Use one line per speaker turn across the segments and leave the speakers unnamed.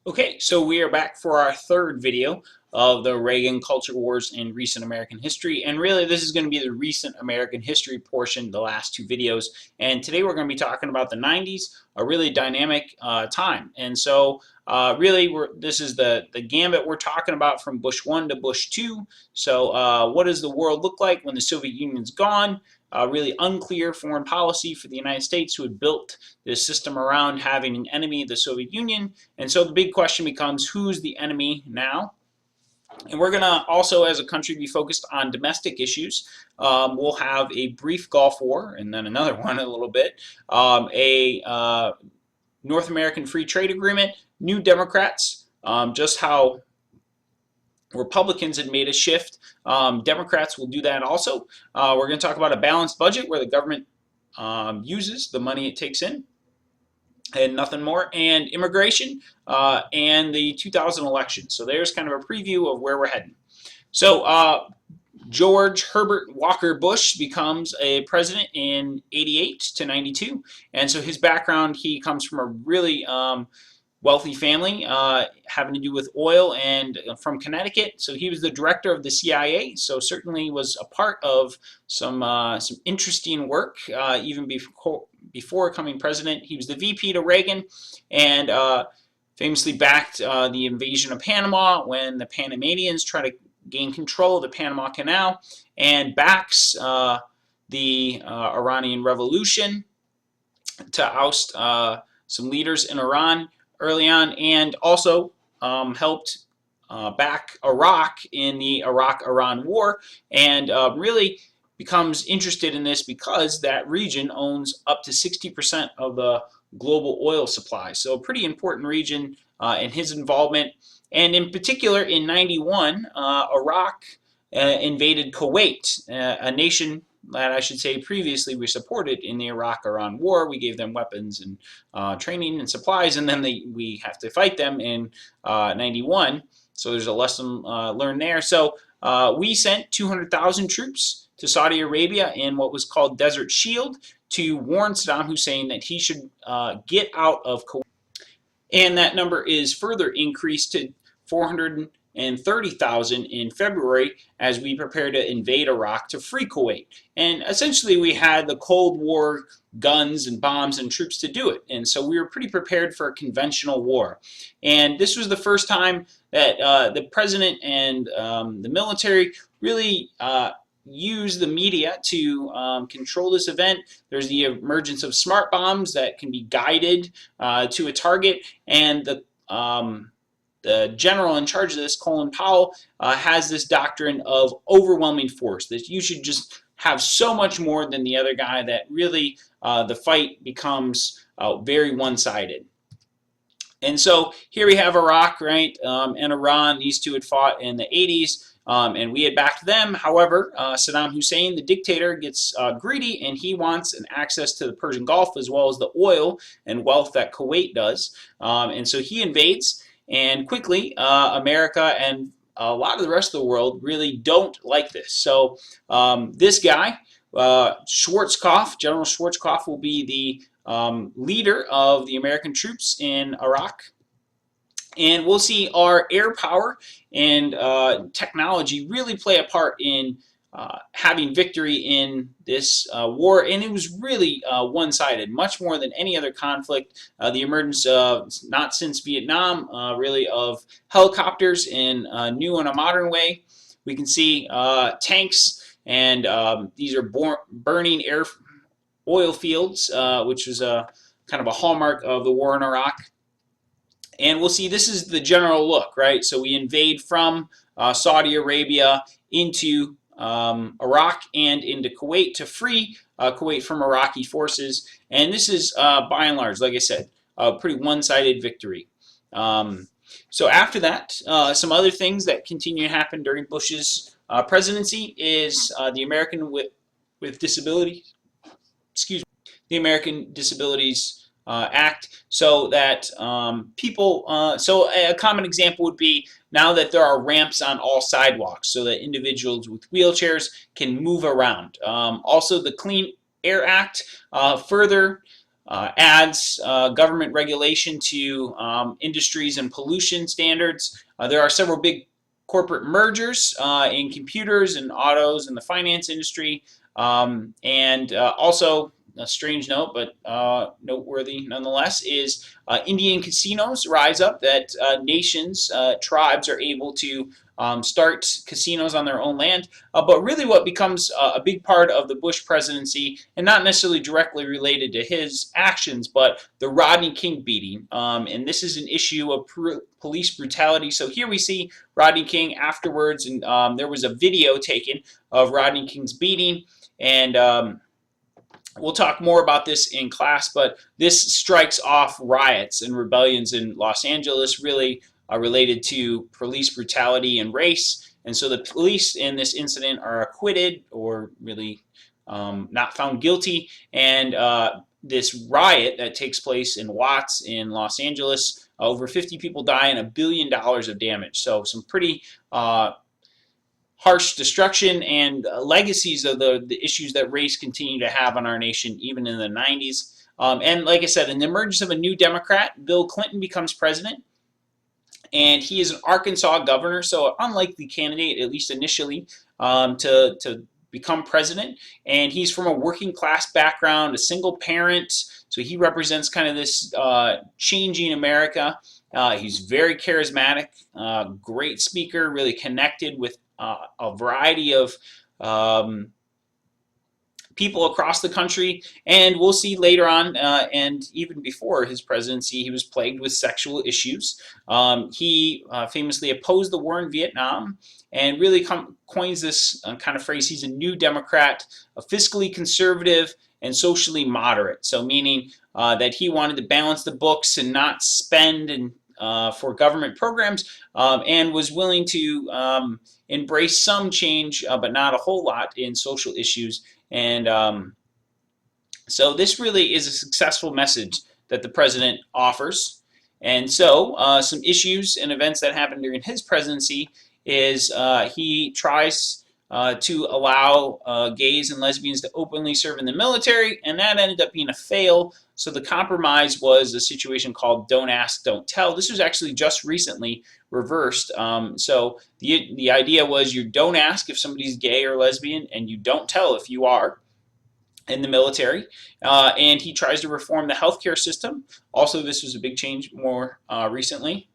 Okay, so we are back for our third video of the Reagan Culture Wars in Recent American History. And really, this is going to be the recent American history portion, the last two videos. And today we're going to be talking about the 90s, a really dynamic time. And so really, this is the gambit we're talking about from Bush 1 to Bush 2. So what does the world look like when the Soviet Union's gone? Really unclear foreign policy for the United States, who had built this system around having an enemy, the Soviet Union. And so the big question becomes, who's the enemy now? And we're going to also, as a country, be focused on domestic issues. We'll have a brief Gulf War, and then another one in a little bit, a North American Free Trade Agreement, New Democrats, just how Republicans had made a shift. Democrats will do that also. We're going to talk about a balanced budget where the government uses the money it takes in and nothing more, and immigration, and the 2000 election. So there's kind of a preview of where we're heading. So George Herbert Walker Bush becomes a president in 88 to 92, and so his background, he comes from a really wealthy family having to do with oil, and from Connecticut. So he was the director of the CIA, so certainly was a part of some interesting work even before becoming president. He was the VP to Reagan, and famously backed the invasion of Panama when the Panamanians try to gain control of the Panama Canal, and backs the Iranian Revolution to oust some leaders in Iran early on, and also helped back Iraq in the Iraq-Iran War, and really becomes interested in this because that region owns up to 60% of the global oil supply. So a pretty important region in his involvement. And in particular, in 91, Iraq invaded Kuwait, a nation that I should say previously we supported in the Iraq-Iran War. We gave them weapons and training and supplies, and then we have to fight them in 91. So there's a lesson learned there. So we sent 200,000 troops to Saudi Arabia in what was called Desert Shield to warn Saddam Hussein that he should get out of Kuwait. And that number is further increased to 430,000 in February as we prepare to invade Iraq to free Kuwait. And essentially we had the Cold War guns and bombs and troops to do it. And so we were pretty prepared for a conventional war. And this was the first time that the president and the military really use the media to control this event. There's the emergence of smart bombs that can be guided to a target, and the general in charge of this, Colin Powell, has this doctrine of overwhelming force, that you should just have so much more than the other guy that really the fight becomes very one-sided. And so here we have Iraq, right, and Iran. These two had fought in the 80s. And we had backed them. However, Saddam Hussein, the dictator, gets greedy, and he wants an access to the Persian Gulf as well as the oil and wealth that Kuwait does. And so he invades, and quickly America and a lot of the rest of the world really don't like this. So this guy, Schwarzkopf, General Schwarzkopf, will be the leader of the American troops in Iraq. And we'll see our air power and technology really play a part in having victory in this war. And it was really one-sided, much more than any other conflict. The emergence of, not since Vietnam, really, of helicopters in a new and a modern way. We can see tanks, and these are burning oil fields, which was a kind of a hallmark of the war in Iraq. And we'll see this is the general look, right? So we invade from Saudi Arabia into Iraq and into Kuwait to free Kuwait from Iraqi forces. And this is, by and large, like I said, a pretty one-sided victory. So after that, some other things that continue to happen during Bush's presidency is the American with Disabilities, the American Disabilities Act, so that so a common example would be now that there are ramps on all sidewalks so that individuals with wheelchairs can move around. Also, the Clean Air Act further adds government regulation to industries and pollution standards. There are several big corporate mergers in computers and autos and the finance industry. And also, a strange note, but noteworthy nonetheless, is Indian casinos rise up, that nations, tribes are able to start casinos on their own land. But really what becomes a big part of the Bush presidency, and not necessarily directly related to his actions, but the Rodney King beating. And this is an issue of police brutality. So here we see Rodney King afterwards, and there was a video taken of Rodney King's beating. And we'll talk more about this in class, but this strikes off riots and rebellions in Los Angeles, really related to police brutality and race. And so the police in this incident are acquitted, or really not found guilty. And this riot that takes place in Watts in Los Angeles, over 50 people die and $1 billion of damage. So some pretty harsh destruction and legacies of the issues that race continue to have on our nation, even in the 90s. And like I said, in the emergence of a new Democrat, Bill Clinton becomes president. And he is an Arkansas governor, so an unlikely candidate, at least initially, to become president. And he's from a working class background, a single parent, so he represents kind of this changing America. He's very charismatic, great speaker, really connected with a variety of people across the country. And we'll see later on, and even before his presidency, he was plagued with sexual issues. He famously opposed the war in Vietnam, and really coins this kind of phrase: he's a new Democrat, a fiscally conservative and socially moderate. So meaning that he wanted to balance the books and not spend for government programs, and was willing to embrace some change, but not a whole lot in social issues. And so this really is a successful message that the president offers. And so some issues and events that happened during his presidency is he tries to allow gays and lesbians to openly serve in the military, and that ended up being a fail. So the compromise was a situation called "Don't Ask, Don't Tell." This was actually just recently reversed. So the idea was, you don't ask if somebody's gay or lesbian, and you don't tell if you are in the military. And he tries to reform the healthcare system. Also, this was a big change more recently.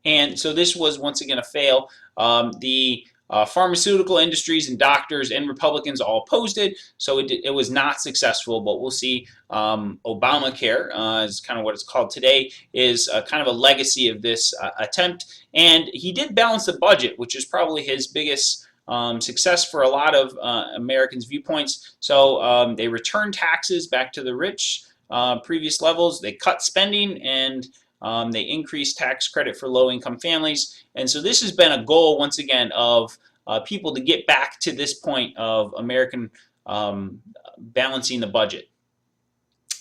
And so this was once again a fail. The pharmaceutical industries and doctors and Republicans all opposed it, so it was not successful. But we'll see Obamacare, is kind of what it's called today, is kind of a legacy of this attempt. And he did balance the budget, which is probably his biggest success for a lot of Americans' viewpoints. So they returned taxes back to the rich previous levels. They cut spending, and they increased tax credit for low-income families. And so this has been a goal, once again, of people to get back to this point of American balancing the budget.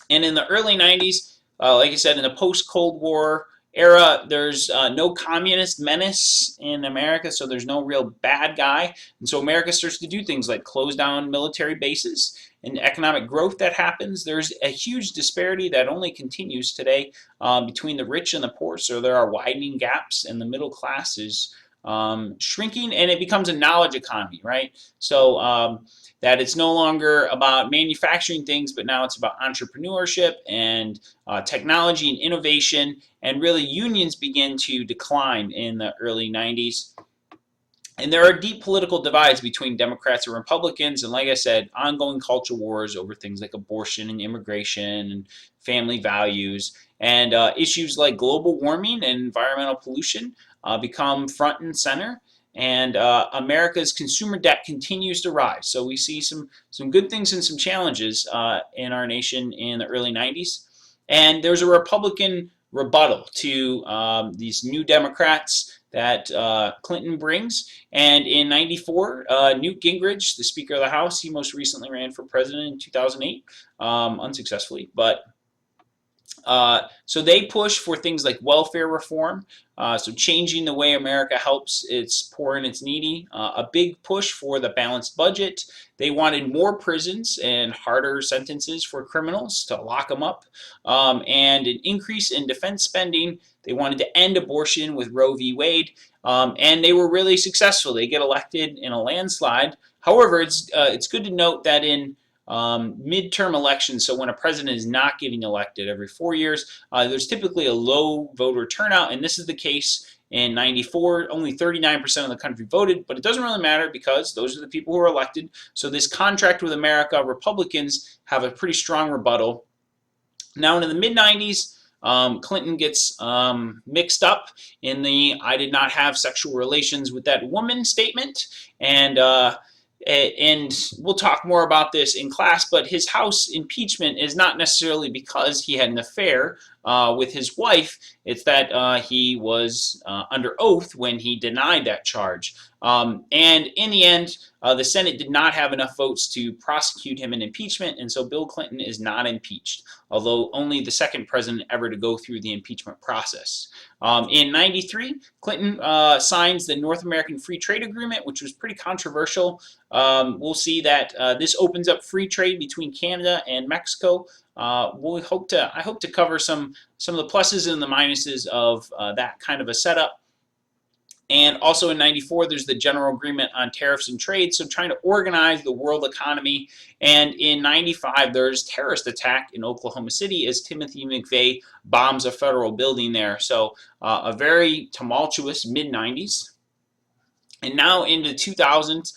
And in the early 90s, like I said, in the post-Cold War era, there's no communist menace in America, so there's no real bad guy. And so America starts to do things like close down military bases. And economic growth that happens, there's a huge disparity that only continues today between the rich and the poor. So there are widening gaps, and the middle class is shrinking, and it becomes a knowledge economy, right? So that it's no longer about manufacturing things, but now it's about entrepreneurship and technology and innovation. And really, unions begin to decline in the early 90s. And there are deep political divides between Democrats and Republicans, and like I said, ongoing culture wars over things like abortion and immigration and family values. And issues like global warming and environmental pollution become front and center. And America's consumer debt continues to rise. So we see some good things and some challenges in our nation in the early 90s. And there's a Republican rebuttal to these new Democrats that Clinton brings. And in 94, Newt Gingrich, the Speaker of the House, he most recently ran for president in 2008, unsuccessfully. But So they push for things like welfare reform, so changing the way America helps its poor and its needy, a big push for the balanced budget. They wanted more prisons and harder sentences for criminals to lock them up, and an increase in defense spending. They wanted to end abortion with Roe v. Wade, and they were really successful. They get elected in a landslide. However, it's good to note that in midterm elections, so when a president is not getting elected every 4 years, there's typically a low voter turnout, and this is the case in '94. Only 39% of the country voted, but it doesn't really matter because those are the people who are elected. So this contract with America, Republicans have a pretty strong rebuttal. Now in the mid-90s, Clinton gets mixed up in the "I did not have sexual relations with that woman" statement, and we'll talk more about this in class, but his House impeachment is not necessarily because he had an affair with his wife. It's that he was under oath when he denied that charge. And in the end, the Senate did not have enough votes to prosecute him in impeachment, and so Bill Clinton is not impeached, although only the second president ever to go through the impeachment process. In '93, Clinton signs the North American Free Trade Agreement, which was pretty controversial. We'll see that this opens up free trade between Canada and Mexico. I hope to cover some of the pluses and the minuses of that kind of a setup. And also in '94, there's the General Agreement on Tariffs and Trade, so trying to organize the world economy. And in '95, there's terrorist attack in Oklahoma City as Timothy McVeigh bombs a federal building there. So a very tumultuous mid-'90s. And now into 2000s,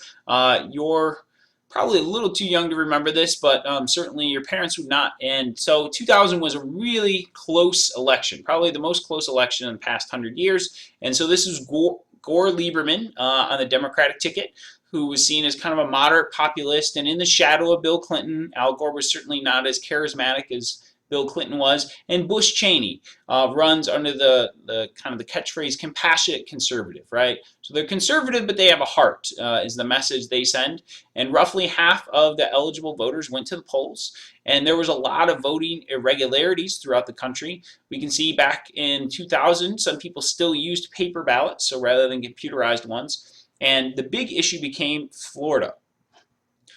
you're probably a little too young to remember this, but certainly your parents would not. And so 2000 was a really close election, probably the most close election in the past 100 years. And so this is Gore Lieberman on the Democratic ticket, who was seen as kind of a moderate populist and in the shadow of Bill Clinton. Al Gore was certainly not as charismatic as Bill Clinton was, and Bush Cheney runs under the kind of the catchphrase "compassionate conservative," right? So they're conservative, but they have a heart, is the message they send. And roughly half of the eligible voters went to the polls, and there was a lot of voting irregularities throughout the country. We can see back in 2000, some people still used paper ballots, so rather than computerized ones. And the big issue became Florida.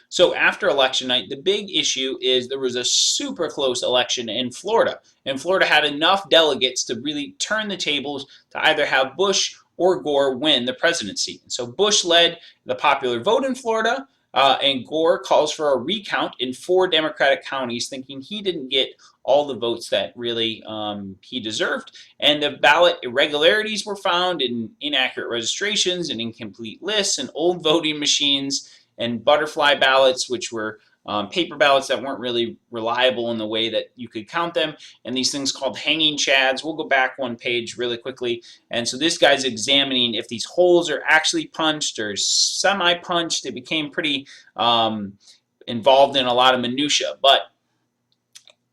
So after election night, the big issue is there was a super close election in Florida. And Florida had enough delegates to really turn the tables to either have Bush or Gore win the presidency. And so Bush led the popular vote in Florida, and Gore calls for a recount in 4 Democratic counties, thinking he didn't get all the votes that really he deserved. And the ballot irregularities were found in inaccurate registrations and incomplete lists and old voting machines and butterfly ballots, which were paper ballots that weren't really reliable in the way that you could count them, and these things called hanging chads. We'll go back one page really quickly. And so this guy's examining if these holes are actually punched or semi-punched. It became pretty involved in a lot of minutia. But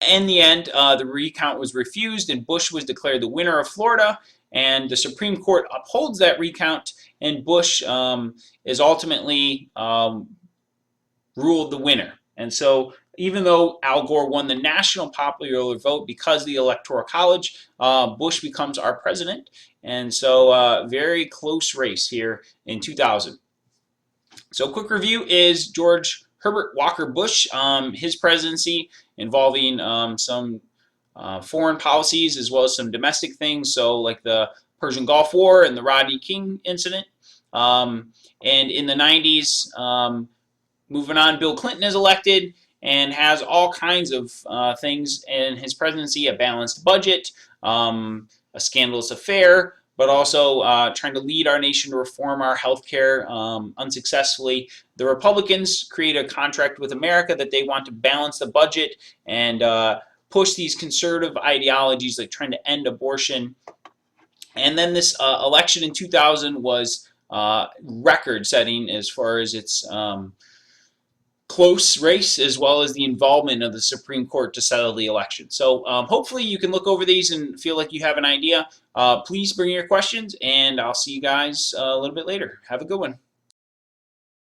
in the end, the recount was refused, and Bush was declared the winner of Florida. And the Supreme Court upholds that recount, and Bush is ultimately ruled the winner. And so even though Al Gore won the national popular vote because of the Electoral College, Bush becomes our president. And so very close race here in 2000. So quick review is George Herbert Walker Bush, his presidency involving some foreign policies as well as some domestic things, so like the Persian Gulf War and the Rodney King incident. And in the '90s, moving on, Bill Clinton is elected and has all kinds of things in his presidency: a balanced budget, a scandalous affair, but also trying to lead our nation to reform our healthcare unsuccessfully. The Republicans create a contract with America that they want to balance the budget and push these conservative ideologies like trying to end abortion. And then this election in 2000 was record-setting as far as its close race, as well as the involvement of the Supreme Court to settle the election. So hopefully you can look over these and feel like you have an idea. Please bring your questions, and I'll see you guys a little bit later. Have a good one.